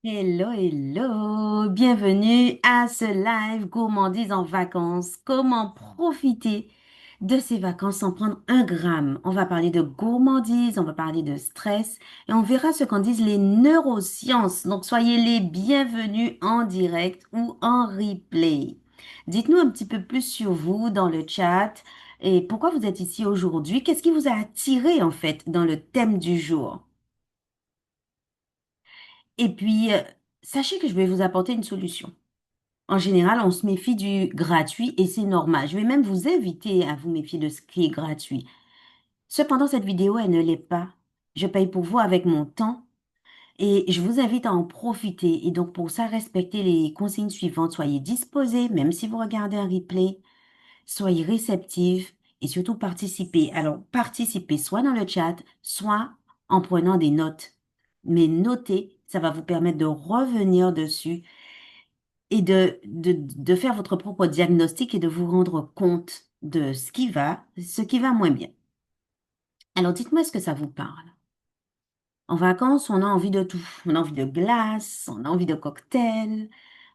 Hello, hello, bienvenue à ce live gourmandise en vacances. Comment profiter de ces vacances sans prendre un gramme? On va parler de gourmandise, on va parler de stress et on verra ce qu'en disent les neurosciences. Donc soyez les bienvenus en direct ou en replay. Dites-nous un petit peu plus sur vous dans le chat et pourquoi vous êtes ici aujourd'hui. Qu'est-ce qui vous a attiré en fait dans le thème du jour? Et puis, sachez que je vais vous apporter une solution. En général, on se méfie du gratuit et c'est normal. Je vais même vous inviter à vous méfier de ce qui est gratuit. Cependant, cette vidéo, elle ne l'est pas. Je paye pour vous avec mon temps et je vous invite à en profiter. Et donc, pour ça, respectez les consignes suivantes. Soyez disposés, même si vous regardez un replay. Soyez réceptifs et surtout participez. Alors, participez soit dans le chat, soit en prenant des notes. Mais notez, ça va vous permettre de revenir dessus et de faire votre propre diagnostic et de vous rendre compte de ce qui va moins bien. Alors, dites-moi, est-ce que ça vous parle? En vacances, on a envie de tout. On a envie de glace, on a envie de cocktails,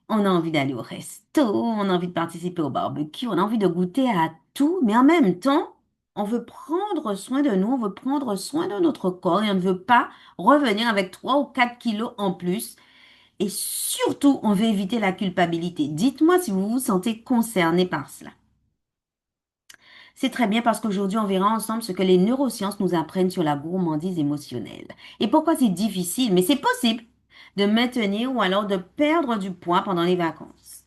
on a envie d'aller au resto, on a envie de participer au barbecue, on a envie de goûter à tout, mais en même temps, on veut prendre soin de nous, on veut prendre soin de notre corps et on ne veut pas revenir avec 3 ou 4 kilos en plus. Et surtout, on veut éviter la culpabilité. Dites-moi si vous vous sentez concerné par cela. C'est très bien parce qu'aujourd'hui, on verra ensemble ce que les neurosciences nous apprennent sur la gourmandise émotionnelle. Et pourquoi c'est difficile, mais c'est possible de maintenir ou alors de perdre du poids pendant les vacances.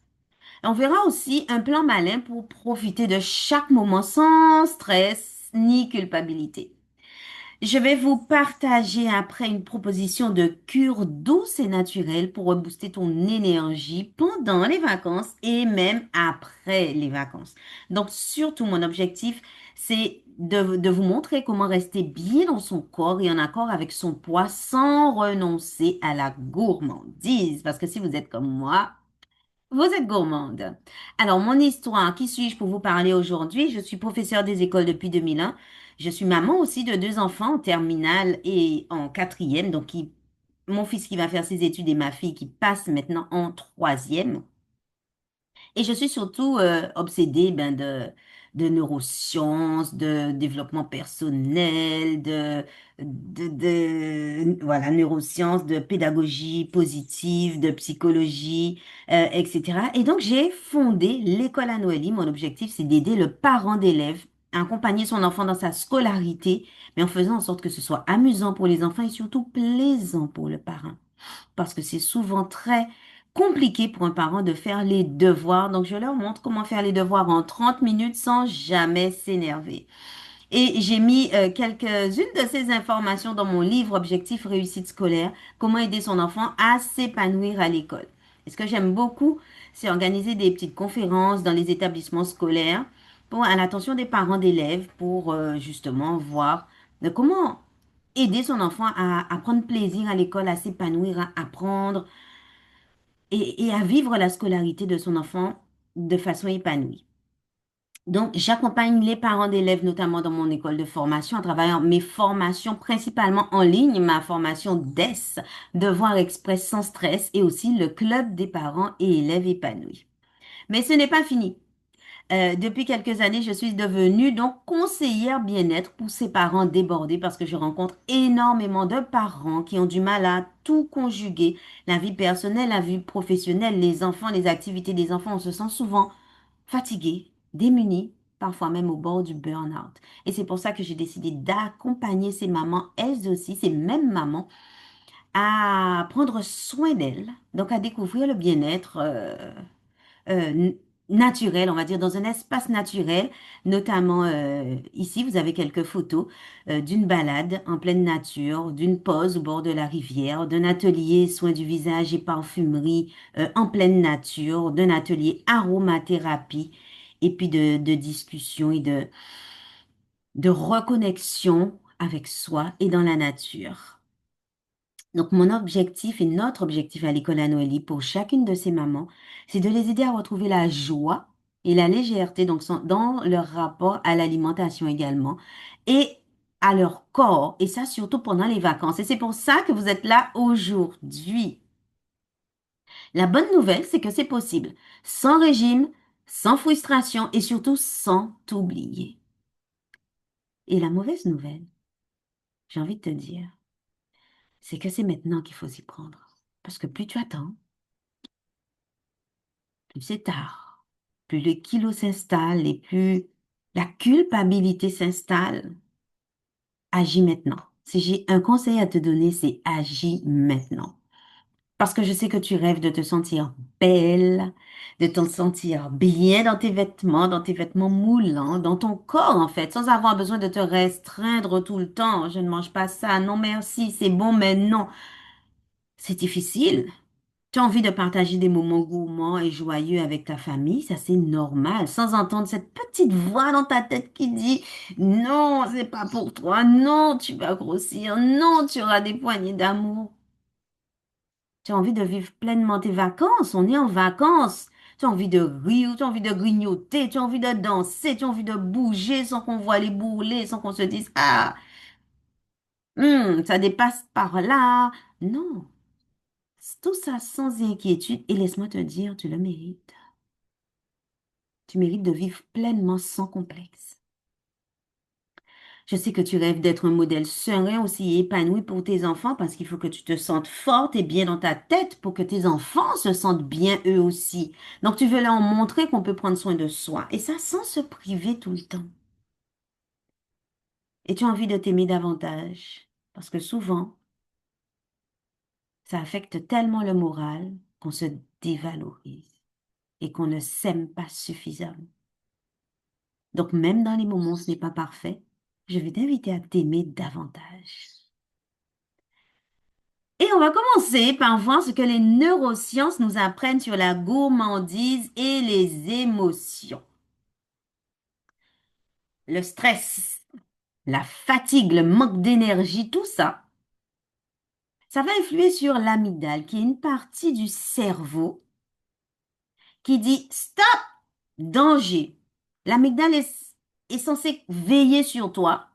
On verra aussi un plan malin pour profiter de chaque moment sans stress ni culpabilité. Je vais vous partager après une proposition de cure douce et naturelle pour rebooster ton énergie pendant les vacances et même après les vacances. Donc, surtout, mon objectif, c'est de vous montrer comment rester bien dans son corps et en accord avec son poids sans renoncer à la gourmandise. Parce que si vous êtes comme moi, vous êtes gourmande. Alors, mon histoire, qui suis-je pour vous parler aujourd'hui? Je suis professeure des écoles depuis 2001. Je suis maman aussi de 2 enfants en terminale et en quatrième. Mon fils qui va faire ses études et ma fille qui passe maintenant en troisième. Et je suis surtout obsédée de neurosciences, de développement personnel, voilà, neurosciences, de pédagogie positive, de psychologie, etc. Et donc, j'ai fondé l'école à Noélie. Mon objectif, c'est d'aider le parent d'élève à accompagner son enfant dans sa scolarité, mais en faisant en sorte que ce soit amusant pour les enfants et surtout plaisant pour le parent parce que c'est souvent très compliqué pour un parent de faire les devoirs. Donc, je leur montre comment faire les devoirs en 30 minutes sans jamais s'énerver. Et j'ai mis quelques-unes de ces informations dans mon livre Objectif réussite scolaire, comment aider son enfant à s'épanouir à l'école. Et ce que j'aime beaucoup, c'est organiser des petites conférences dans les établissements scolaires à l'attention des parents d'élèves pour justement voir comment aider son enfant à prendre plaisir à l'école, à s'épanouir, à apprendre et à vivre la scolarité de son enfant de façon épanouie. Donc, j'accompagne les parents d'élèves, notamment dans mon école de formation, en travaillant mes formations principalement en ligne, ma formation DES, Devoir Express sans stress, et aussi le club des parents et élèves épanouis. Mais ce n'est pas fini. Depuis quelques années, je suis devenue donc conseillère bien-être pour ces parents débordés parce que je rencontre énormément de parents qui ont du mal à tout conjuguer, la vie personnelle, la vie professionnelle, les enfants, les activités des enfants. On se sent souvent fatigué, démuni, parfois même au bord du burn-out. Et c'est pour ça que j'ai décidé d'accompagner ces mamans, elles aussi, ces mêmes mamans, à prendre soin d'elles, donc à découvrir le bien-être. Euh, naturel, on va dire, dans un espace naturel. Notamment ici, vous avez quelques photos d'une balade en pleine nature, d'une pause au bord de la rivière, d'un atelier soins du visage et parfumerie en pleine nature, d'un atelier aromathérapie et puis de discussion et de reconnexion avec soi et dans la nature. Donc, mon objectif et notre objectif à l'école à Noélie pour chacune de ces mamans, c'est de les aider à retrouver la joie et la légèreté dans leur rapport à l'alimentation également et à leur corps, et ça surtout pendant les vacances. Et c'est pour ça que vous êtes là aujourd'hui. La bonne nouvelle, c'est que c'est possible, sans régime, sans frustration et surtout sans t'oublier. Et la mauvaise nouvelle, j'ai envie de te dire, c'est que c'est maintenant qu'il faut s'y prendre. Parce que plus tu attends, plus c'est tard, plus les kilos s'installent et plus la culpabilité s'installe. Agis maintenant. Si j'ai un conseil à te donner, c'est agis maintenant. Parce que je sais que tu rêves de te sentir belle, de te sentir bien dans tes vêtements moulants, dans ton corps en fait, sans avoir besoin de te restreindre tout le temps. Je ne mange pas ça, non merci, c'est bon, mais non. C'est difficile. Tu as envie de partager des moments gourmands et joyeux avec ta famille, ça c'est normal, sans entendre cette petite voix dans ta tête qui dit non, c'est pas pour toi, non, tu vas grossir, non, tu auras des poignées d'amour. Tu as envie de vivre pleinement tes vacances, on est en vacances. Tu as envie de rire, tu as envie de grignoter, tu as envie de danser, tu as envie de bouger sans qu'on voit les bourrelets, sans qu'on se dise ah, ça dépasse par là. Non, tout ça sans inquiétude et laisse-moi te dire, tu le mérites. Tu mérites de vivre pleinement sans complexe. Je sais que tu rêves d'être un modèle serein aussi épanoui pour tes enfants parce qu'il faut que tu te sentes forte et bien dans ta tête pour que tes enfants se sentent bien eux aussi. Donc tu veux leur montrer qu'on peut prendre soin de soi et ça sans se priver tout le temps. Et tu as envie de t'aimer davantage parce que souvent, ça affecte tellement le moral qu'on se dévalorise et qu'on ne s'aime pas suffisamment. Donc même dans les moments où ce n'est pas parfait, je vais t'inviter à t'aimer davantage. Et on va commencer par voir ce que les neurosciences nous apprennent sur la gourmandise et les émotions. Le stress, la fatigue, le manque d'énergie, tout ça, ça va influer sur l'amygdale, qui est une partie du cerveau qui dit stop, danger. L'amygdale est censée veiller sur toi,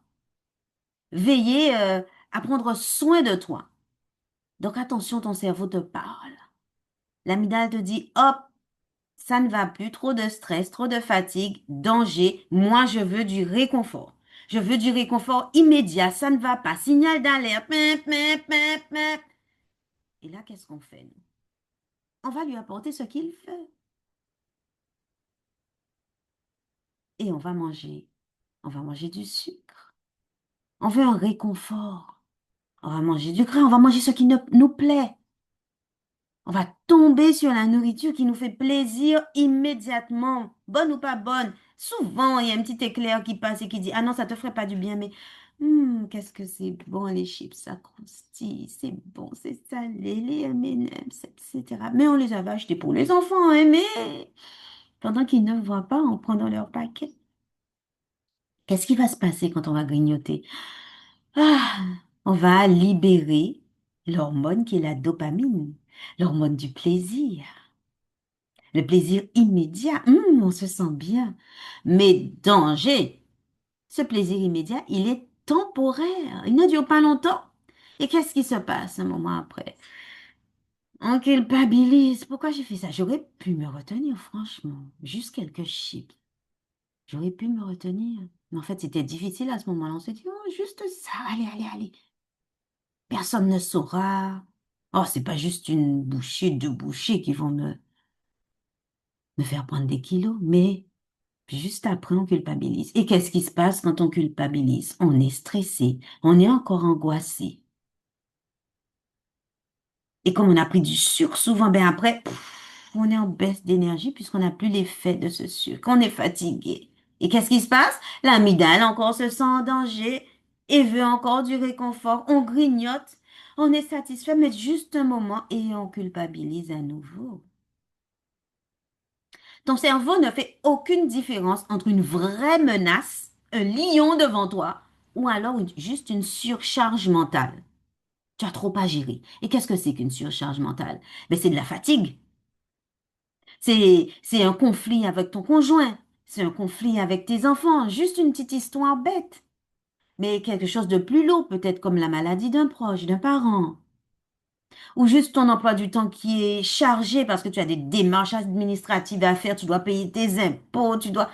veiller à prendre soin de toi. Donc attention, ton cerveau te parle. L'amygdale te dit hop, ça ne va plus, trop de stress, trop de fatigue, danger. Moi, je veux du réconfort. Je veux du réconfort immédiat, ça ne va pas. Signal d'alerte. Pip, pip, pip, pip. Et là, qu'est-ce qu'on fait, nous? On va lui apporter ce qu'il veut. Et on va manger. On va manger du sucre. On veut un réconfort. On va manger du gras. On va manger ce qui nous plaît. On va tomber sur la nourriture qui nous fait plaisir immédiatement, bonne ou pas bonne. Souvent, il y a un petit éclair qui passe et qui dit, ah non, ça te ferait pas du bien, mais qu'est-ce que c'est bon, les chips, ça croustille, c'est bon, c'est salé, les M&M's, etc. Mais on les avait achetés pour les enfants, hein, mais pendant qu'ils ne voient pas en prenant leur paquet. Qu'est-ce qui va se passer quand on va grignoter? Ah, on va libérer l'hormone qui est la dopamine, l'hormone du plaisir. Le plaisir immédiat, on se sent bien. Mais danger, ce plaisir immédiat, il est temporaire. Il ne dure pas longtemps. Et qu'est-ce qui se passe un moment après? On culpabilise. Pourquoi j'ai fait ça? J'aurais pu me retenir, franchement. Juste quelques chips. J'aurais pu me retenir. Mais en fait, c'était difficile à ce moment-là. On s'est dit, oh, juste ça. Allez, allez, allez. Personne ne saura. Oh, c'est pas juste une bouchée, deux bouchées qui vont me faire prendre des kilos, mais puis juste après, on culpabilise. Et qu'est-ce qui se passe quand on culpabilise? On est stressé, on est encore angoissé. Et comme on a pris du sucre, souvent, ben après, on est en baisse d'énergie puisqu'on n'a plus l'effet de ce sucre. On est fatigué. Et qu'est-ce qui se passe? L'amygdale encore se sent en danger et veut encore du réconfort. On grignote, on est satisfait, mais juste un moment et on culpabilise à nouveau. Ton cerveau ne fait aucune différence entre une vraie menace, un lion devant toi, ou alors juste une surcharge mentale. Tu as trop à gérer. Et qu'est-ce que c'est qu'une surcharge mentale? Ben, c'est de la fatigue. C'est un conflit avec ton conjoint. C'est un conflit avec tes enfants. Juste une petite histoire bête. Mais quelque chose de plus lourd, peut-être comme la maladie d'un proche, d'un parent. ou juste ton emploi du temps qui est chargé parce que tu as des démarches administratives à faire, tu dois payer tes impôts, tu dois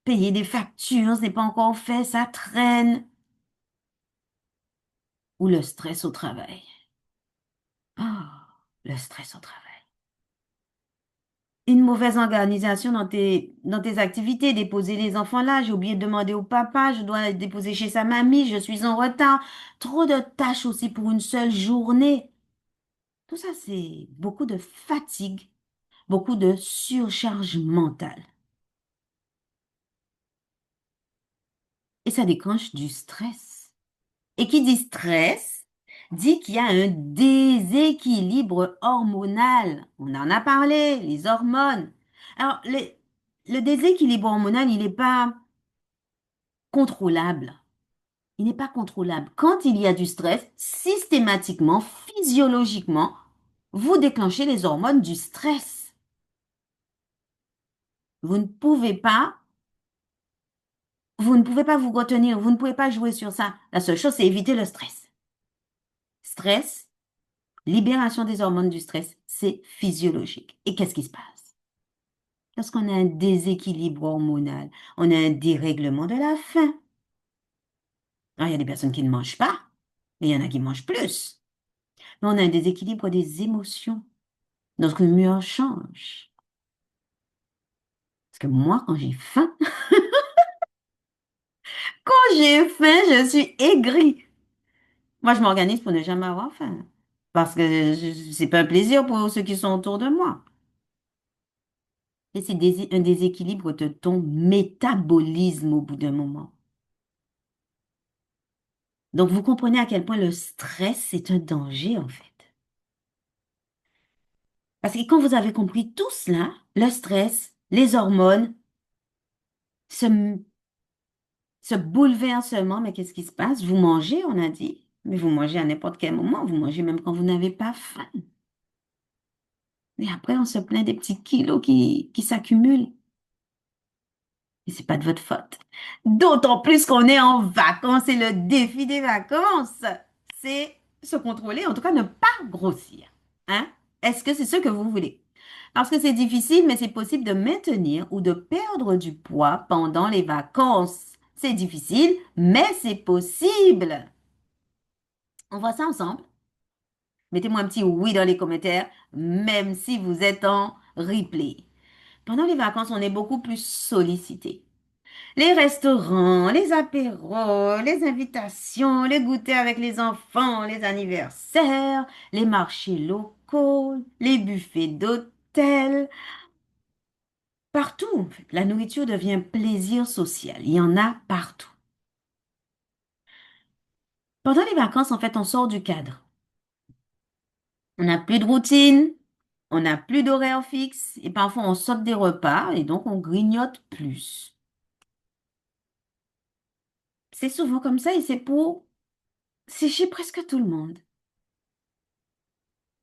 payer des factures, ce n'est pas encore fait, ça traîne, ou le stress au travail. Ah, le stress au travail. Une mauvaise organisation dans tes activités, déposer les enfants là, j'ai oublié de demander au papa, je dois les déposer chez sa mamie, je suis en retard. Trop de tâches aussi pour une seule journée. Tout ça, c'est beaucoup de fatigue, beaucoup de surcharge mentale. Et ça déclenche du stress. Et qui dit stress, dit qu'il y a un déséquilibre hormonal. On en a parlé, les hormones. Alors, le déséquilibre hormonal, il n'est pas contrôlable. Il n'est pas contrôlable. Quand il y a du stress, systématiquement, physiologiquement, vous déclenchez les hormones du stress. Vous ne pouvez pas, vous ne pouvez pas vous retenir, vous ne pouvez pas jouer sur ça. La seule chose, c'est éviter le stress. Stress, libération des hormones du stress, c'est physiologique. Et qu'est-ce qui se passe? Lorsqu'on a un déséquilibre hormonal, on a un dérèglement de la faim. Alors, il y a des personnes qui ne mangent pas, et il y en a qui mangent plus. Mais on a un déséquilibre des émotions. Notre humeur change. Parce que moi, quand j'ai faim, quand j'ai faim, je suis aigrie. Moi, je m'organise pour ne jamais avoir faim. Parce que c'est pas un plaisir pour ceux qui sont autour de moi. Et c'est un déséquilibre de ton métabolisme au bout d'un moment. Donc, vous comprenez à quel point le stress, c'est un danger, en fait. Parce que quand vous avez compris tout cela, le stress, les hormones, ce, ce bouleversement, mais qu'est-ce qui se passe? Vous mangez, on a dit, mais vous mangez à n'importe quel moment, vous mangez même quand vous n'avez pas faim. Et après, on se plaint des petits kilos qui s'accumulent. Et c'est pas de votre faute. D'autant plus qu'on est en vacances et le défi des vacances, c'est se contrôler, en tout cas ne pas grossir. Hein? Est-ce que c'est ce que vous voulez? Parce que c'est difficile, mais c'est possible de maintenir ou de perdre du poids pendant les vacances. C'est difficile, mais c'est possible. On voit ça ensemble? Mettez-moi un petit oui dans les commentaires, même si vous êtes en replay. Pendant les vacances, on est beaucoup plus sollicité. Les restaurants, les apéros, les invitations, les goûters avec les enfants, les anniversaires, les marchés locaux, les buffets d'hôtel. Partout, en fait, la nourriture devient plaisir social. Il y en a partout. Pendant les vacances, en fait, on sort du cadre. On n'a plus de routine, on n'a plus d'horaire fixe et parfois on saute des repas et donc on grignote plus. C'est souvent comme ça et c'est chez presque tout le monde.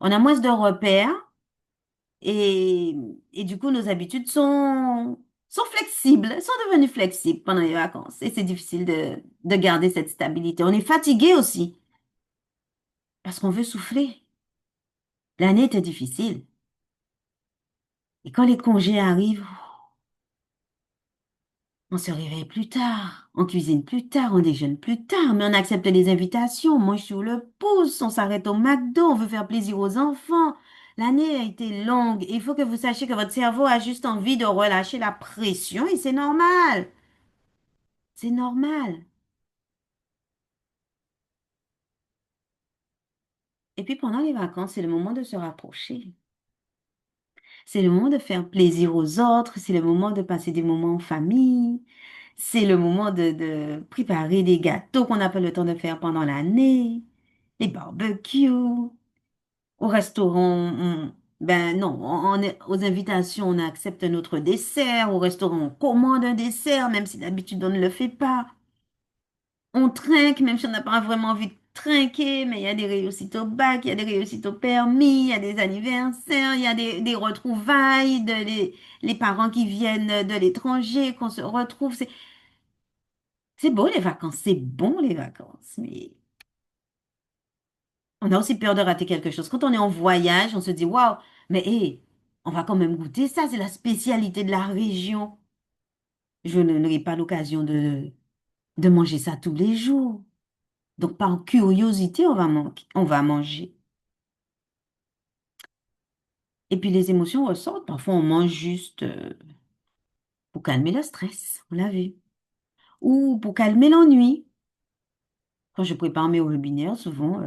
On a moins de repères et, et du coup nos habitudes sont flexibles, sont devenues flexibles pendant les vacances et c'est difficile de garder cette stabilité. On est fatigué aussi parce qu'on veut souffler. L'année était difficile et quand les congés arrivent, on se réveille plus tard, on cuisine plus tard, on déjeune plus tard, mais on accepte les invitations, on mange sur le pouce, on s'arrête au McDo, on veut faire plaisir aux enfants. L'année a été longue et il faut que vous sachiez que votre cerveau a juste envie de relâcher la pression et c'est normal. C'est normal. Et puis pendant les vacances, c'est le moment de se rapprocher. C'est le moment de faire plaisir aux autres, c'est le moment de passer des moments en famille, c'est le moment de préparer des gâteaux qu'on n'a pas le temps de faire pendant l'année, les barbecues. Au restaurant, ben non, aux invitations, on accepte notre dessert. Au restaurant, on commande un dessert, même si d'habitude on ne le fait pas. On trinque, même si on n'a pas vraiment envie de trinquer, mais il y a des réussites au bac, il y a des réussites au permis, il y a des anniversaires, il y a des retrouvailles, les parents qui viennent de l'étranger, qu'on se retrouve. C'est beau les vacances, c'est bon les vacances, mais On a aussi peur de rater quelque chose. Quand on est en voyage, on se dit, waouh, mais hé, on va quand même goûter ça, c'est la spécialité de la région. Je n'aurai pas l'occasion de manger ça tous les jours. Donc, par curiosité, on va manger. Et puis, les émotions ressortent. Parfois, on mange juste pour calmer le stress, on l'a vu. Ou pour calmer l'ennui. Quand je prépare mes webinaires, souvent,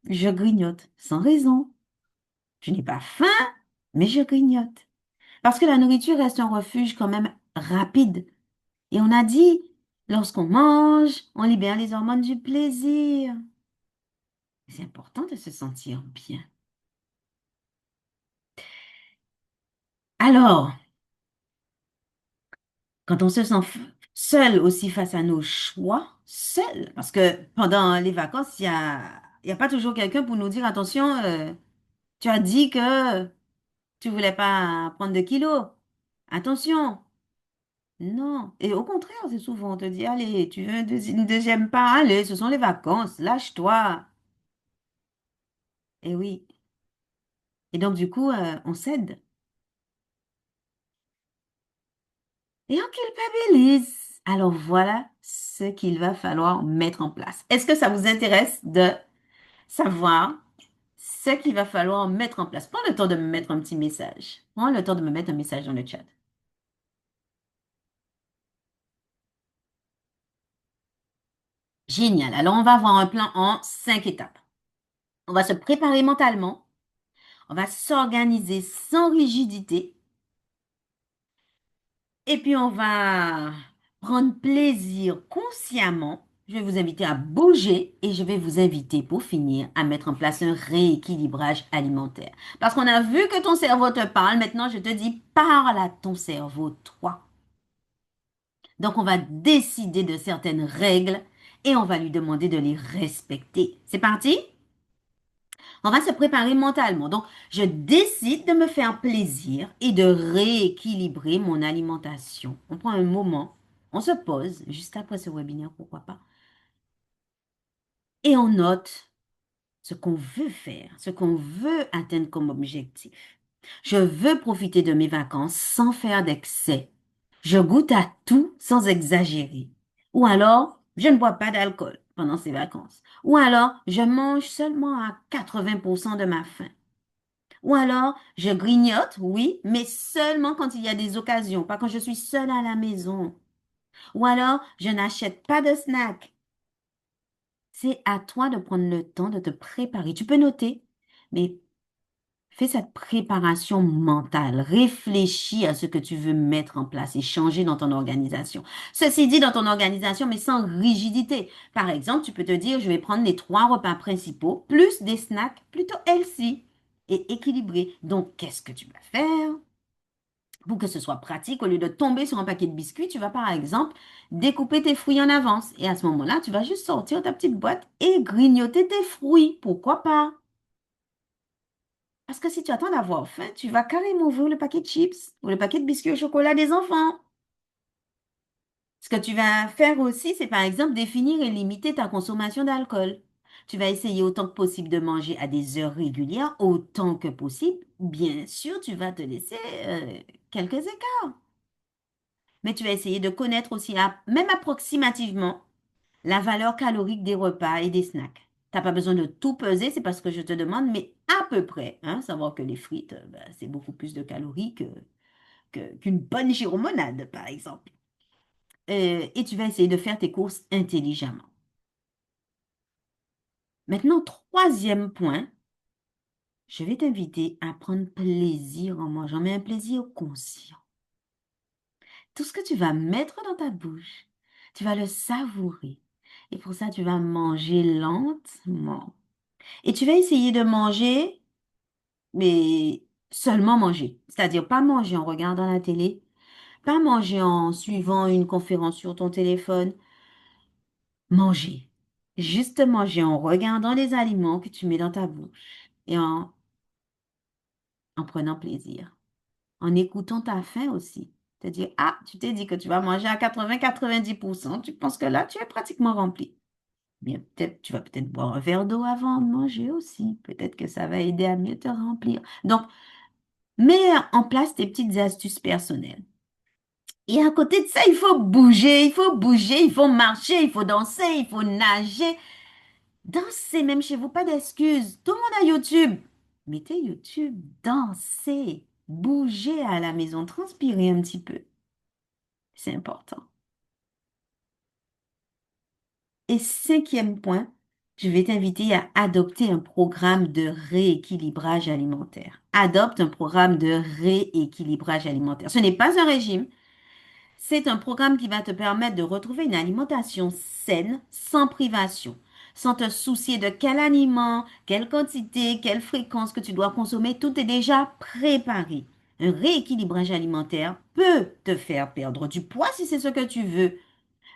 je grignote sans raison. Je n'ai pas faim, mais je grignote. Parce que la nourriture reste un refuge quand même rapide. Et on a dit, lorsqu'on mange, on libère les hormones du plaisir. C'est important de se sentir bien. Alors, quand on se sent seul aussi face à nos choix, seul, parce que pendant les vacances, il y a pas toujours quelqu'un pour nous dire, attention, tu as dit que tu voulais pas prendre de kilos. Attention. Non. Et au contraire, c'est souvent, on te dit, allez, tu veux une deuxième part, allez, ce sont les vacances, lâche-toi. Et oui. Et donc, du coup, on cède. Et on culpabilise. Alors, voilà ce qu'il va falloir mettre en place. Est-ce que ça vous intéresse de savoir ce qu'il va falloir mettre en place? Prends le temps de me mettre un petit message. Prends le temps de me mettre un message dans le chat. Génial. Alors, on va avoir un plan en 5 étapes. On va se préparer mentalement. On va s'organiser sans rigidité. Et puis, on va prendre plaisir consciemment. Je vais vous inviter à bouger et je vais vous inviter, pour finir, à mettre en place un rééquilibrage alimentaire. Parce qu'on a vu que ton cerveau te parle. Maintenant, je te dis, parle à ton cerveau, toi. Donc, on va décider de certaines règles et on va lui demander de les respecter. C'est parti? On va se préparer mentalement. Donc, je décide de me faire plaisir et de rééquilibrer mon alimentation. On prend un moment, on se pose, juste après ce webinaire, pourquoi pas, et on note ce qu'on veut faire, ce qu'on veut atteindre comme objectif. Je veux profiter de mes vacances sans faire d'excès. Je goûte à tout sans exagérer. Ou alors, je ne bois pas d'alcool pendant ces vacances. Ou alors, je mange seulement à 80% de ma faim. Ou alors, je grignote, oui, mais seulement quand il y a des occasions, pas quand je suis seule à la maison. Ou alors, je n'achète pas de snack. C'est à toi de prendre le temps de te préparer. Tu peux noter, mais fais cette préparation mentale. Réfléchis à ce que tu veux mettre en place et changer dans ton organisation. Ceci dit, dans ton organisation, mais sans rigidité. Par exemple, tu peux te dire, je vais prendre les 3 repas principaux, plus des snacks plutôt healthy et équilibrés. Donc, qu'est-ce que tu vas faire? Pour que ce soit pratique, au lieu de tomber sur un paquet de biscuits, tu vas par exemple découper tes fruits en avance. Et à ce moment-là, tu vas juste sortir ta petite boîte et grignoter tes fruits. Pourquoi pas? Parce que si tu attends d'avoir faim, tu vas carrément ouvrir le paquet de chips ou le paquet de biscuits au chocolat des enfants. Ce que tu vas faire aussi, c'est par exemple définir et limiter ta consommation d'alcool. Tu vas essayer autant que possible de manger à des heures régulières, autant que possible. Bien sûr, tu vas te laisser quelques écarts. Mais tu vas essayer de connaître aussi, même approximativement, la valeur calorique des repas et des snacks. Tu n'as pas besoin de tout peser, c'est parce que je te demande, mais à peu près. Hein, savoir que les frites, ben, c'est beaucoup plus de calories qu'une bonne gyromonade, par exemple. Et tu vas essayer de faire tes courses intelligemment. Maintenant, troisième point, je vais t'inviter à prendre plaisir en mangeant, mais un plaisir conscient. Tout ce que tu vas mettre dans ta bouche, tu vas le savourer. Et pour ça, tu vas manger lentement. Et tu vas essayer de manger, mais seulement manger. C'est-à-dire pas manger en regardant la télé, pas manger en suivant une conférence sur ton téléphone. Manger. Juste manger en regardant les aliments que tu mets dans ta bouche et en prenant plaisir. En écoutant ta faim aussi. Te dire, ah, tu t'es dit que tu vas manger à 80-90%. Tu penses que là, tu es pratiquement rempli. Bien, peut-être, tu vas peut-être boire un verre d'eau avant de manger aussi. Peut-être que ça va aider à mieux te remplir. Donc, mets en place tes petites astuces personnelles. Et à côté de ça, il faut marcher, il faut danser, il faut nager. Dansez même chez vous, pas d'excuses. Tout le monde a YouTube. Mettez YouTube, dansez, bougez à la maison, transpirez un petit peu. C'est important. Et cinquième point, je vais t'inviter à adopter un programme de rééquilibrage alimentaire. Adopte un programme de rééquilibrage alimentaire. Ce n'est pas un régime, c'est un programme qui va te permettre de retrouver une alimentation saine, sans privation, sans te soucier de quel aliment, quelle quantité, quelle fréquence que tu dois consommer. Tout est déjà préparé. Un rééquilibrage alimentaire peut te faire perdre du poids si c'est ce que tu veux,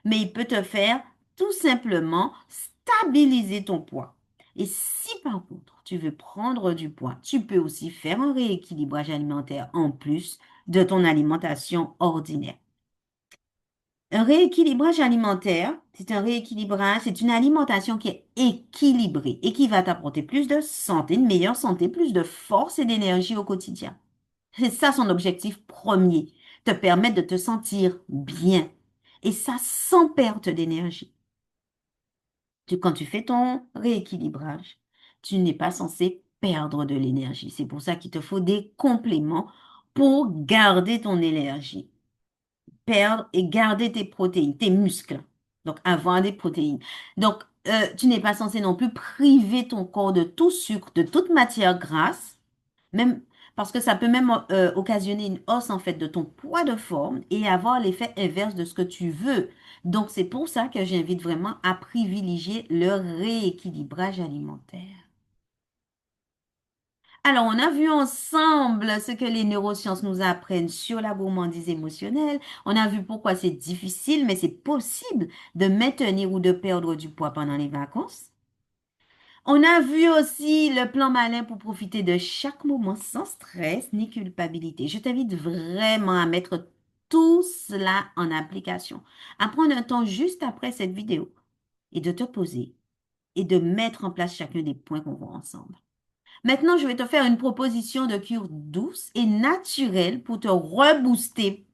mais il peut te faire tout simplement stabiliser ton poids. Et si par contre tu veux prendre du poids, tu peux aussi faire un rééquilibrage alimentaire en plus de ton alimentation ordinaire. Un rééquilibrage alimentaire, c'est un rééquilibrage, c'est une alimentation qui est équilibrée et qui va t'apporter plus de santé, une meilleure santé, plus de force et d'énergie au quotidien. C'est ça son objectif premier, te permettre de te sentir bien. Et ça sans perte d'énergie. Quand tu fais ton rééquilibrage, tu n'es pas censé perdre de l'énergie. C'est pour ça qu'il te faut des compléments pour garder ton énergie, perdre et garder tes protéines, tes muscles. Donc, avoir des protéines. Donc, tu n'es pas censé non plus priver ton corps de tout sucre, de toute matière grasse, même parce que ça peut même occasionner une hausse en fait de ton poids de forme et avoir l'effet inverse de ce que tu veux. Donc, c'est pour ça que j'invite vraiment à privilégier le rééquilibrage alimentaire. Alors, on a vu ensemble ce que les neurosciences nous apprennent sur la gourmandise émotionnelle. On a vu pourquoi c'est difficile, mais c'est possible de maintenir ou de perdre du poids pendant les vacances. On a vu aussi le plan malin pour profiter de chaque moment sans stress ni culpabilité. Je t'invite vraiment à mettre tout cela en application, à prendre un temps juste après cette vidéo et de te poser et de mettre en place chacun des points qu'on voit ensemble. Maintenant, je vais te faire une proposition de cure douce et naturelle pour te rebooster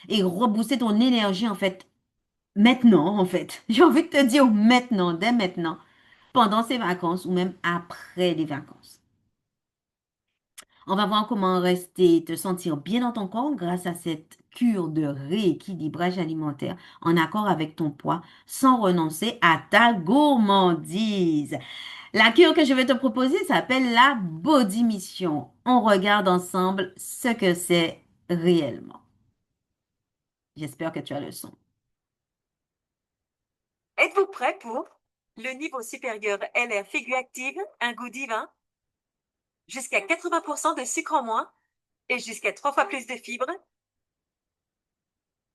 et rebooster ton énergie en fait maintenant en fait. J'ai envie de te dire maintenant, dès maintenant, pendant ces vacances ou même après les vacances. On va voir comment rester, te sentir bien dans ton corps grâce à cette cure de rééquilibrage alimentaire en accord avec ton poids sans renoncer à ta gourmandise. La cure que je vais te proposer s'appelle la Body Mission. On regarde ensemble ce que c'est réellement. J'espère que tu as le son. Êtes-vous prêt pour le niveau supérieur LR Figure Active, un goût divin, jusqu'à 80% de sucre en moins et jusqu'à 3 fois plus de fibres,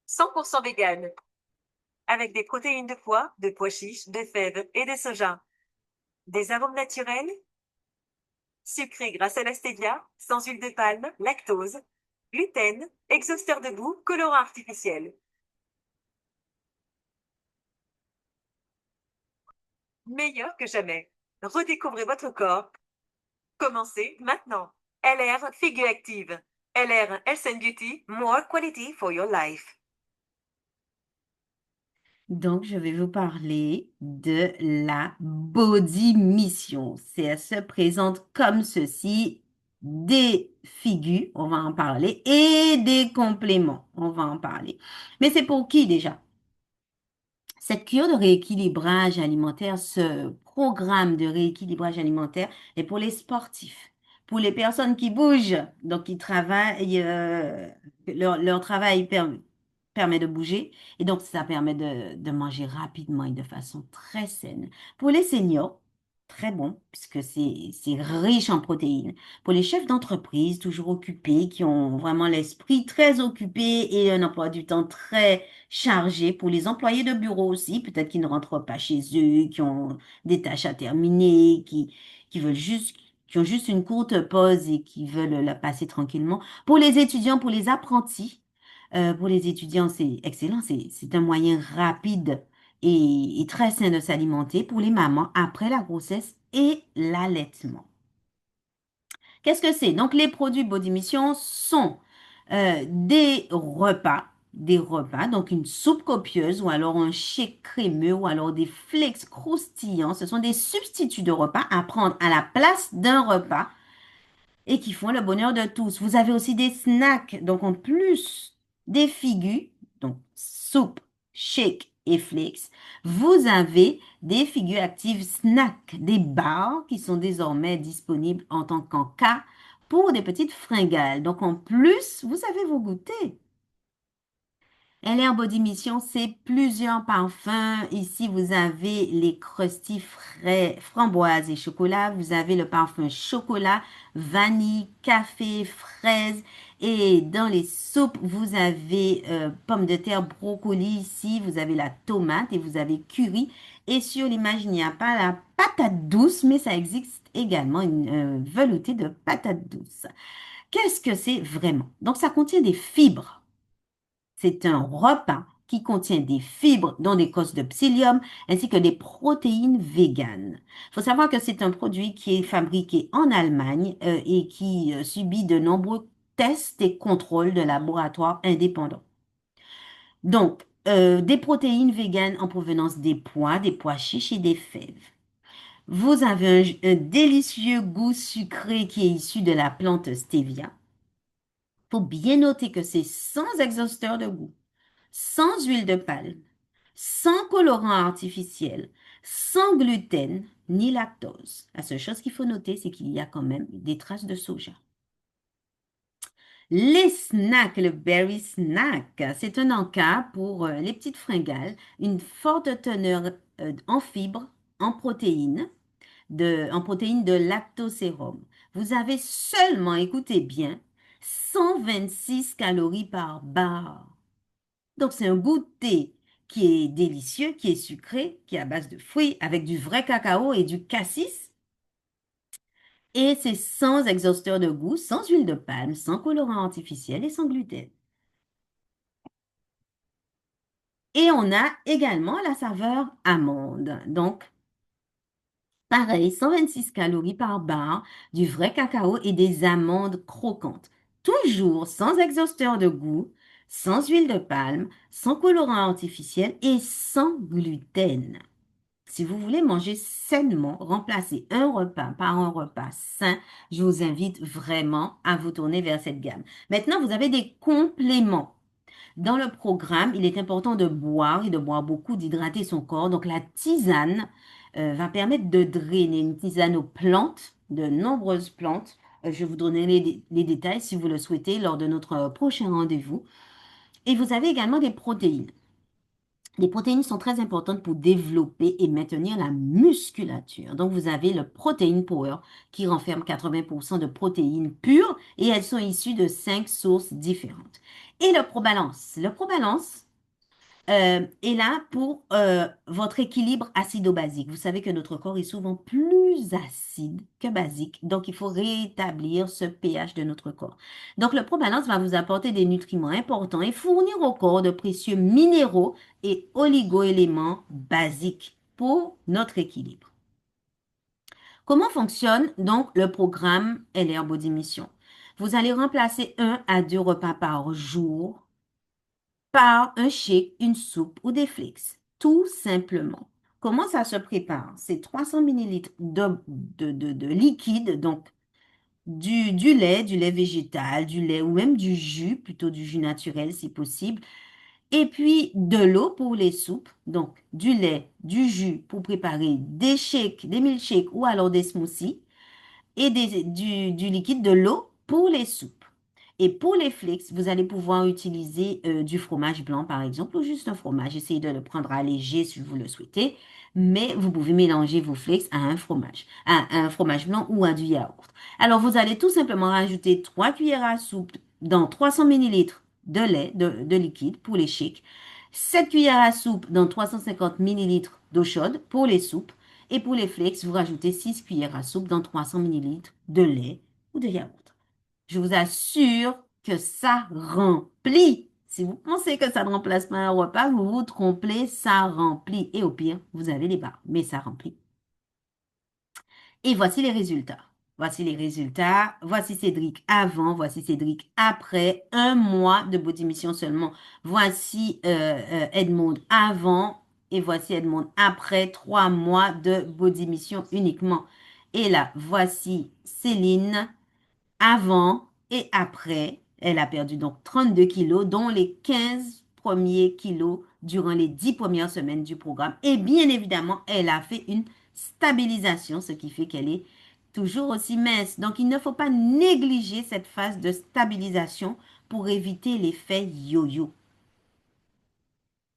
100% vegan, avec des protéines de pois chiches, de fèves et de soja, des arômes naturels, sucrés grâce à la stevia, sans huile de palme, lactose, gluten, exhausteur de goût, colorant artificiel. Meilleur que jamais. Redécouvrez votre corps. Commencez maintenant. LR Figure Active. LR Health and Beauty. More quality for your life. Donc, je vais vous parler de la Body Mission. Elle se présente comme ceci, des figures, on va en parler, et des compléments, on va en parler. Mais c'est pour qui déjà? Cette cure de rééquilibrage alimentaire, ce programme de rééquilibrage alimentaire est pour les sportifs, pour les personnes qui bougent, donc qui travaillent, leur travail permet de bouger et donc ça permet de manger rapidement et de façon très saine. Pour les seniors, très bon puisque c'est riche en protéines. Pour les chefs d'entreprise toujours occupés, qui ont vraiment l'esprit très occupé et un emploi du temps très chargé, pour les employés de bureau aussi, peut-être qui ne rentrent pas chez eux, qui ont des tâches à terminer, qui veulent juste, qui ont juste une courte pause et qui veulent la passer tranquillement. Pour les étudiants, pour les étudiants, c'est excellent, c'est un moyen rapide et très sain de s'alimenter pour les mamans après la grossesse et l'allaitement. Qu'est-ce que c'est? Donc, les produits Body Mission sont des repas, donc une soupe copieuse ou alors un shake crémeux ou alors des flakes croustillants. Ce sont des substituts de repas à prendre à la place d'un repas et qui font le bonheur de tous. Vous avez aussi des snacks, donc en plus des figures, donc soupe, shake et flakes, vous avez des figures actives snacks, des bars qui sont désormais disponibles en tant qu'en-cas pour des petites fringales. Donc en plus, vous avez vos goûters. LR Body Mission, c'est plusieurs parfums. Ici, vous avez les crusty frais, framboise et chocolat. Vous avez le parfum chocolat, vanille, café, fraise. Et dans les soupes, vous avez pommes de terre, brocoli ici. Vous avez la tomate et vous avez curry. Et sur l'image, il n'y a pas la patate douce, mais ça existe également une veloutée de patate douce. Qu'est-ce que c'est vraiment? Donc, ça contient des fibres. C'est un repas qui contient des fibres, dont des cosses de psyllium, ainsi que des protéines véganes. Il faut savoir que c'est un produit qui est fabriqué en Allemagne et qui subit de nombreux tests et contrôles de laboratoires indépendants. Donc, des protéines véganes en provenance des pois chiches et des fèves. Vous avez un délicieux goût sucré qui est issu de la plante stevia. Il faut bien noter que c'est sans exhausteur de goût, sans huile de palme, sans colorant artificiel, sans gluten ni lactose. La seule chose qu'il faut noter, c'est qu'il y a quand même des traces de soja. Les snacks, le berry snack, c'est un encas pour les petites fringales, une forte teneur en fibres, en protéines, en protéines de lactosérum. Vous avez seulement, écoutez bien, 126 calories par barre. Donc, c'est un goûter qui est délicieux, qui est sucré, qui est à base de fruits, avec du vrai cacao et du cassis. Et c'est sans exhausteur de goût, sans huile de palme, sans colorant artificiel et sans gluten. Et on a également la saveur amande. Donc, pareil, 126 calories par barre, du vrai cacao et des amandes croquantes. Toujours sans exhausteur de goût, sans huile de palme, sans colorant artificiel et sans gluten. Si vous voulez manger sainement, remplacer un repas par un repas sain, je vous invite vraiment à vous tourner vers cette gamme. Maintenant, vous avez des compléments. Dans le programme, il est important de boire et de boire beaucoup, d'hydrater son corps. Donc, la tisane va permettre de drainer une tisane aux plantes, de nombreuses plantes. Je vous donnerai les détails si vous le souhaitez lors de notre prochain rendez-vous. Et vous avez également des protéines. Les protéines sont très importantes pour développer et maintenir la musculature. Donc, vous avez le Protein Power qui renferme 80% de protéines pures et elles sont issues de 5 sources différentes. Et le ProBalance. Le ProBalance est là pour votre équilibre acido-basique. Vous savez que notre corps est souvent plus acide que basique, donc il faut rétablir ce pH de notre corps. Donc le ProBalance va vous apporter des nutriments importants et fournir au corps de précieux minéraux et oligo-éléments basiques pour notre équilibre. Comment fonctionne donc le programme LR Body Mission? Vous allez remplacer 1 à 2 repas par jour par un shake, une soupe ou des flakes. Tout simplement. Comment ça se prépare? C'est 300 millilitres de liquide, donc du lait végétal, du lait ou même du jus, plutôt du jus naturel si possible. Et puis de l'eau pour les soupes, donc du lait, du jus pour préparer des shakes, des milkshakes ou alors des smoothies et du liquide de l'eau pour les soupes. Et pour les flakes, vous allez pouvoir utiliser du fromage blanc, par exemple, ou juste un fromage. Essayez de le prendre allégé si vous le souhaitez, mais vous pouvez mélanger vos flakes à un fromage blanc ou à du yaourt. Alors, vous allez tout simplement rajouter 3 cuillères à soupe dans 300 millilitres de lait, de liquide pour les shakes, 7 cuillères à soupe dans 350 millilitres d'eau chaude pour les soupes, et pour les flakes, vous rajoutez 6 cuillères à soupe dans 300 millilitres de lait ou de yaourt. Je vous assure que ça remplit. Si vous pensez que ça ne remplace pas un repas, vous vous trompez, ça remplit. Et au pire, vous avez les barres, mais ça remplit. Et voici les résultats. Voici les résultats. Voici Cédric avant, voici Cédric après. Un mois de body mission seulement. Voici Edmond avant et voici Edmond après 3 mois de body mission uniquement. Et là, voici Céline avant et après. Elle a perdu donc 32 kilos, dont les 15 premiers kilos durant les 10 premières semaines du programme. Et bien évidemment, elle a fait une stabilisation, ce qui fait qu'elle est toujours aussi mince. Donc, il ne faut pas négliger cette phase de stabilisation pour éviter l'effet yo-yo.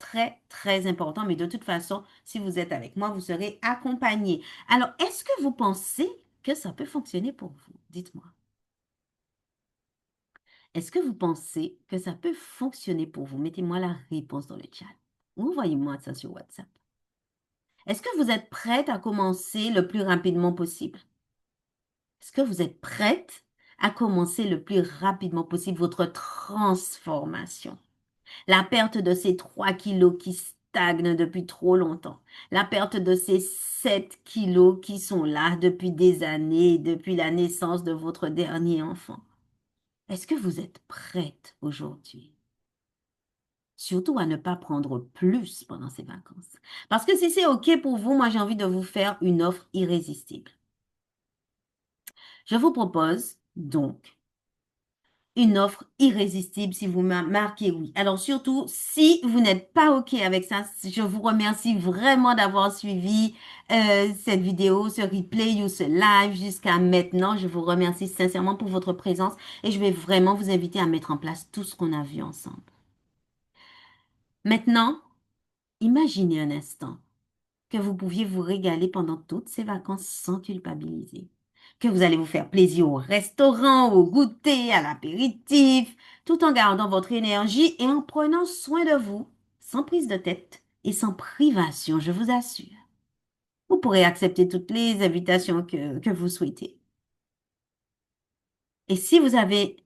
Très, très important, mais de toute façon, si vous êtes avec moi, vous serez accompagné. Alors, est-ce que vous pensez que ça peut fonctionner pour vous? Dites-moi. Est-ce que vous pensez que ça peut fonctionner pour vous? Mettez-moi la réponse dans le chat. Ou envoyez-moi ça sur WhatsApp. Est-ce que vous êtes prête à commencer le plus rapidement possible? Est-ce que vous êtes prête à commencer le plus rapidement possible votre transformation? La perte de ces 3 kilos qui stagnent depuis trop longtemps. La perte de ces 7 kilos qui sont là depuis des années, depuis la naissance de votre dernier enfant. Est-ce que vous êtes prête aujourd'hui? Surtout à ne pas prendre plus pendant ces vacances. Parce que si c'est OK pour vous, moi j'ai envie de vous faire une offre irrésistible. Je vous propose donc une offre irrésistible si vous marquez oui. Alors surtout, si vous n'êtes pas OK avec ça, je vous remercie vraiment d'avoir suivi cette vidéo, ce replay ou ce live jusqu'à maintenant. Je vous remercie sincèrement pour votre présence et je vais vraiment vous inviter à mettre en place tout ce qu'on a vu ensemble. Maintenant, imaginez un instant que vous pouviez vous régaler pendant toutes ces vacances sans culpabiliser. Que vous allez vous faire plaisir au restaurant, au goûter, à l'apéritif, tout en gardant votre énergie et en prenant soin de vous, sans prise de tête et sans privation, je vous assure. Vous pourrez accepter toutes les invitations que vous souhaitez. Et si vous avez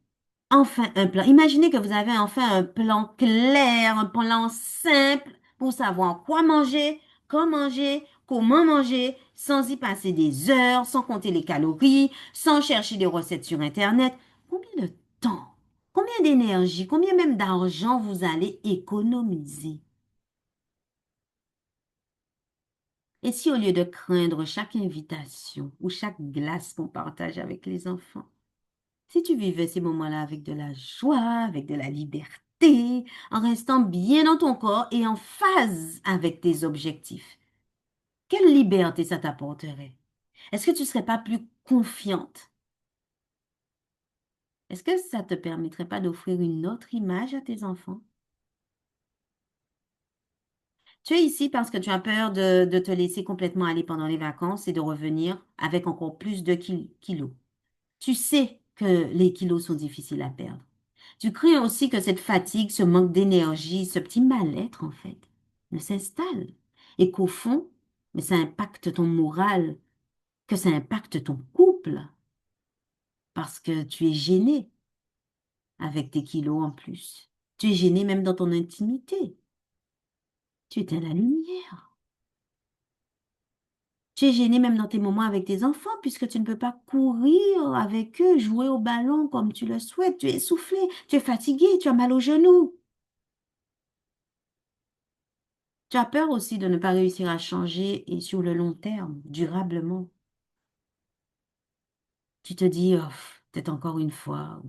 enfin un plan, imaginez que vous avez enfin un plan clair, un plan simple pour savoir quoi manger, quand manger, comment manger, sans y passer des heures, sans compter les calories, sans chercher des recettes sur Internet. Combien de temps, combien d'énergie, combien même d'argent vous allez économiser? Et si au lieu de craindre chaque invitation ou chaque glace qu'on partage avec les enfants, si tu vivais ces moments-là avec de la joie, avec de la liberté, en restant bien dans ton corps et en phase avec tes objectifs, quelle liberté ça t'apporterait? Est-ce que tu ne serais pas plus confiante? Est-ce que ça ne te permettrait pas d'offrir une autre image à tes enfants? Tu es ici parce que tu as peur de te laisser complètement aller pendant les vacances et de revenir avec encore plus de kilos. Tu sais que les kilos sont difficiles à perdre. Tu crains aussi que cette fatigue, ce manque d'énergie, ce petit mal-être, en fait, ne s'installe et qu'au fond, mais ça impacte ton moral, que ça impacte ton couple parce que tu es gêné avec tes kilos en plus. Tu es gêné même dans ton intimité. Tu éteins la lumière. Tu es gêné même dans tes moments avec tes enfants puisque tu ne peux pas courir avec eux, jouer au ballon comme tu le souhaites. Tu es essoufflé, tu es fatigué, tu as mal aux genoux. Tu as peur aussi de ne pas réussir à changer et sur le long terme, durablement. Tu te dis, oh, peut-être encore une fois.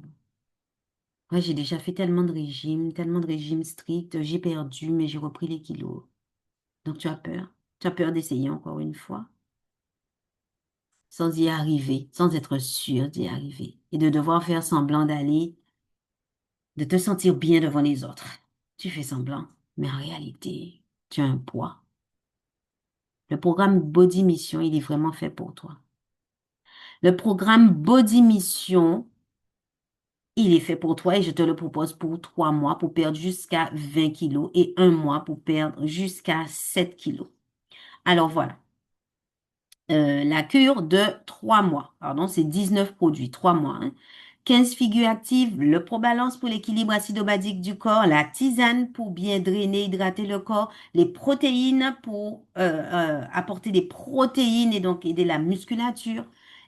Ouais, j'ai déjà fait tellement de régimes stricts, j'ai perdu, mais j'ai repris les kilos. Donc tu as peur. Tu as peur d'essayer encore une fois, sans y arriver, sans être sûr d'y arriver, et de devoir faire semblant d'aller, de te sentir bien devant les autres. Tu fais semblant, mais en réalité, tu as un poids. Le programme Body Mission, il est vraiment fait pour toi. Le programme Body Mission, il est fait pour toi et je te le propose pour 3 mois pour perdre jusqu'à 20 kilos et un mois pour perdre jusqu'à 7 kilos. Alors voilà, la cure de 3 mois. Pardon, c'est 19 produits, 3 mois, hein. 15 figures actives, le Probalance pour l'équilibre acido-basique du corps, la tisane pour bien drainer, hydrater le corps, les protéines pour apporter des protéines et donc aider la musculature,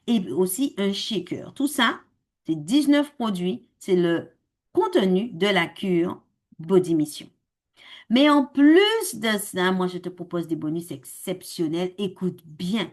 et aussi un shaker. Tout ça, c'est 19 produits, c'est le contenu de la cure Body Mission. Mais en plus de ça, moi, je te propose des bonus exceptionnels. Écoute bien.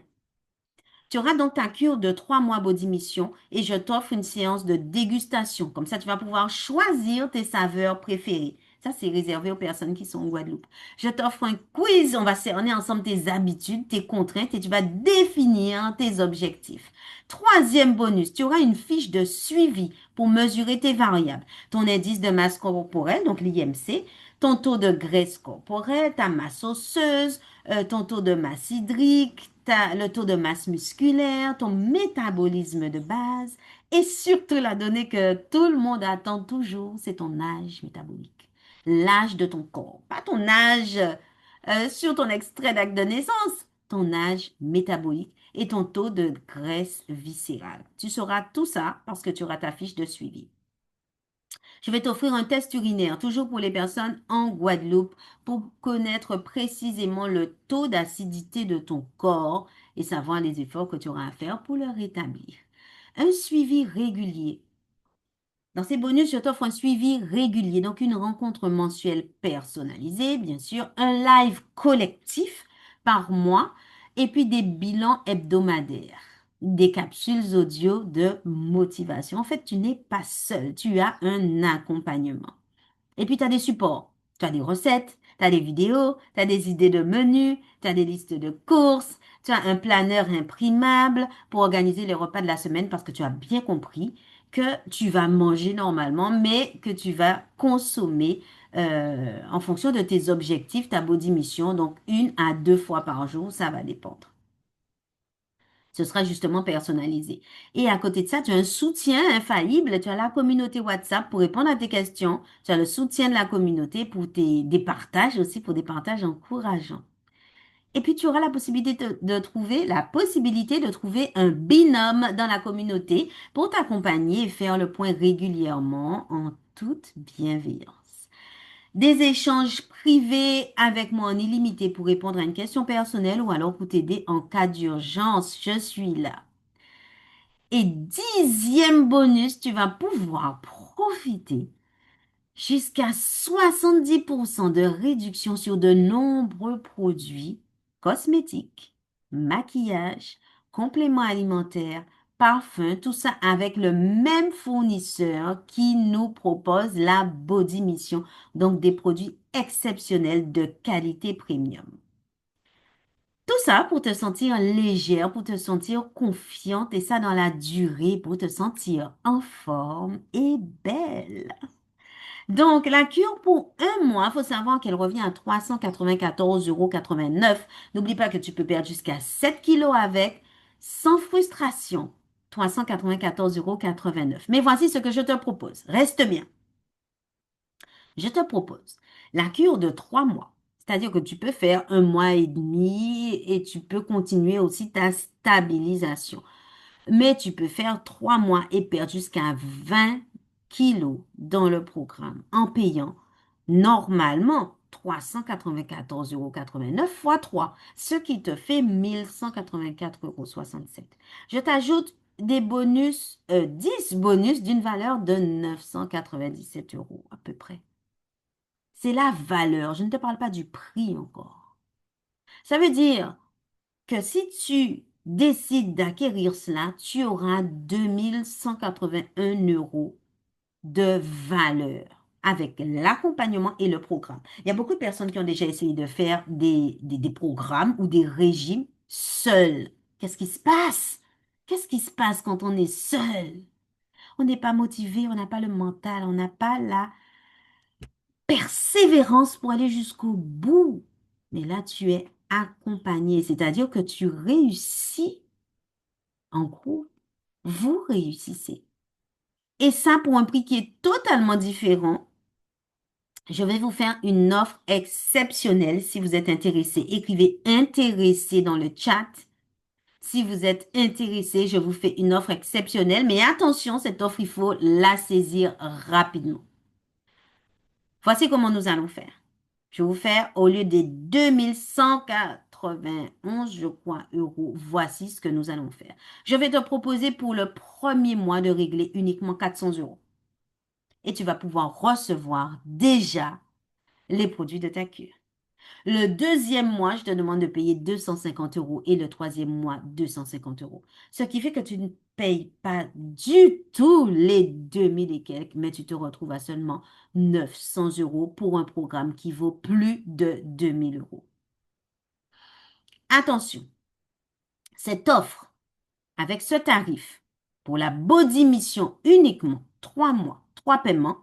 Tu auras donc ta cure de 3 mois Body Mission et je t'offre une séance de dégustation. Comme ça, tu vas pouvoir choisir tes saveurs préférées. Ça, c'est réservé aux personnes qui sont en Guadeloupe. Je t'offre un quiz. On va cerner ensemble tes habitudes, tes contraintes et tu vas définir tes objectifs. Troisième bonus, tu auras une fiche de suivi pour mesurer tes variables. Ton indice de masse corporelle, donc l'IMC, ton taux de graisse corporelle, ta masse osseuse, ton taux de masse hydrique, le taux de masse musculaire, ton métabolisme de base et surtout la donnée que tout le monde attend toujours, c'est ton âge métabolique. L'âge de ton corps, pas ton âge sur ton extrait d'acte de naissance, ton âge métabolique et ton taux de graisse viscérale. Tu sauras tout ça parce que tu auras ta fiche de suivi. Je vais t'offrir un test urinaire, toujours pour les personnes en Guadeloupe, pour connaître précisément le taux d'acidité de ton corps et savoir les efforts que tu auras à faire pour le rétablir. Un suivi régulier. Dans ces bonus, je t'offre un suivi régulier, donc une rencontre mensuelle personnalisée, bien sûr, un live collectif par mois et puis des bilans hebdomadaires, des capsules audio de motivation. En fait, tu n'es pas seul, tu as un accompagnement. Et puis, tu as des supports. Tu as des recettes, tu as des vidéos, tu as des idées de menus, tu as des listes de courses, tu as un planeur imprimable pour organiser les repas de la semaine parce que tu as bien compris que tu vas manger normalement, mais que tu vas consommer en fonction de tes objectifs, ta body mission, donc 1 à 2 fois par jour, ça va dépendre. Ce sera justement personnalisé. Et à côté de ça, tu as un soutien infaillible. Tu as la communauté WhatsApp pour répondre à tes questions. Tu as le soutien de la communauté pour des partages aussi, pour des partages encourageants. Et puis, tu auras la possibilité de trouver un binôme dans la communauté pour t'accompagner et faire le point régulièrement en toute bienveillance. Des échanges privés avec moi en illimité pour répondre à une question personnelle ou alors pour t'aider en cas d'urgence. Je suis là. Et 10e bonus, tu vas pouvoir profiter jusqu'à 70% de réduction sur de nombreux produits cosmétiques, maquillage, compléments alimentaires, parfums, tout ça avec le même fournisseur qui nous propose la Body Mission, donc des produits exceptionnels de qualité premium. Tout ça pour te sentir légère, pour te sentir confiante et ça dans la durée, pour te sentir en forme et belle. Donc, la cure pour 1 mois, il faut savoir qu'elle revient à 394,89 €. N'oublie pas que tu peux perdre jusqu'à 7 kilos avec, sans frustration. 394,89 €. Mais voici ce que je te propose. Reste bien. Je te propose la cure de 3 mois. C'est-à-dire que tu peux faire 1 mois et demi et tu peux continuer aussi ta stabilisation. Mais tu peux faire 3 mois et perdre jusqu'à 20 kilos dans le programme en payant normalement 394,89 € fois 3, ce qui te fait 1 184,67 €. Je t'ajoute des bonus, 10 bonus d'une valeur de 997 € à peu près. C'est la valeur. Je ne te parle pas du prix encore. Ça veut dire que si tu décides d'acquérir cela, tu auras 2 181 € de valeur avec l'accompagnement et le programme. Il y a beaucoup de personnes qui ont déjà essayé de faire des programmes ou des régimes seuls. Qu'est-ce qui se passe? Qu'est-ce qui se passe quand on est seul? On n'est pas motivé, on n'a pas le mental, on n'a pas la persévérance pour aller jusqu'au bout. Mais là, tu es accompagné, c'est-à-dire que tu réussis en groupe. Vous réussissez. Et ça, pour un prix qui est totalement différent, je vais vous faire une offre exceptionnelle si vous êtes intéressé. Écrivez intéressé dans le chat Si vous êtes intéressé, je vous fais une offre exceptionnelle, mais attention, cette offre, il faut la saisir rapidement. Voici comment nous allons faire. Je vais vous faire, au lieu des 2191, je crois, euros, voici ce que nous allons faire. Je vais te proposer pour le premier mois de régler uniquement 400 euros. Et tu vas pouvoir recevoir déjà les produits de ta cure. Le deuxième mois, je te demande de payer 250 euros et le troisième mois, 250 euros. Ce qui fait que tu ne payes pas du tout les 2000 et quelques, mais tu te retrouves à seulement 900 euros pour un programme qui vaut plus de 2000 euros. Attention, cette offre avec ce tarif pour la body mission uniquement 3 mois, 3 paiements,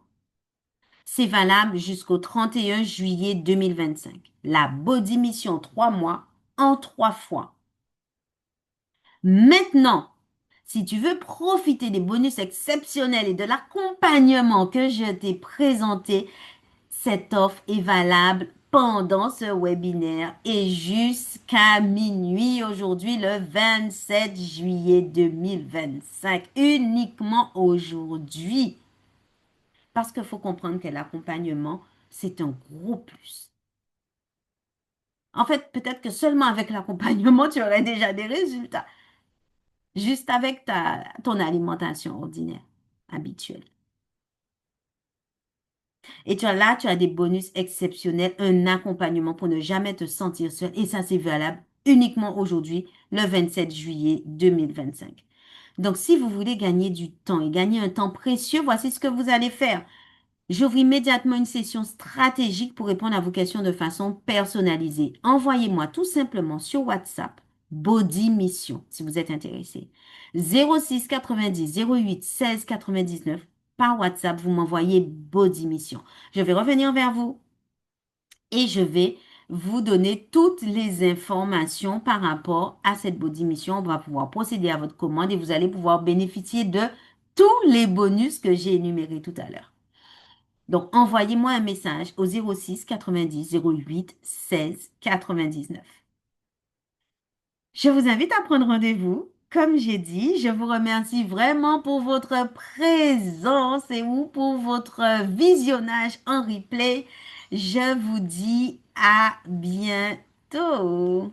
c'est valable jusqu'au 31 juillet 2025. La body mission 3 mois en 3 fois. Maintenant, si tu veux profiter des bonus exceptionnels et de l'accompagnement que je t'ai présenté, cette offre est valable pendant ce webinaire et jusqu'à minuit aujourd'hui, le 27 juillet 2025. Uniquement aujourd'hui. Parce qu'il faut comprendre que l'accompagnement, c'est un gros plus. En fait, peut-être que seulement avec l'accompagnement, tu aurais déjà des résultats. Juste avec ton alimentation ordinaire, habituelle. Et tu as des bonus exceptionnels, un accompagnement pour ne jamais te sentir seul. Et ça, c'est valable uniquement aujourd'hui, le 27 juillet 2025. Donc, si vous voulez gagner du temps et gagner un temps précieux, voici ce que vous allez faire. J'ouvre immédiatement une session stratégique pour répondre à vos questions de façon personnalisée. Envoyez-moi tout simplement sur WhatsApp Body Mission si vous êtes intéressé. 06 90 08 16 99 par WhatsApp, vous m'envoyez Body Mission. Je vais revenir vers vous et je vais vous donner toutes les informations par rapport à cette Body Mission. On va pouvoir procéder à votre commande et vous allez pouvoir bénéficier de tous les bonus que j'ai énumérés tout à l'heure. Donc, envoyez-moi un message au 06 90 08 16 99. Je vous invite à prendre rendez-vous. Comme j'ai dit, je vous remercie vraiment pour votre présence et ou pour votre visionnage en replay. Je vous dis à bientôt.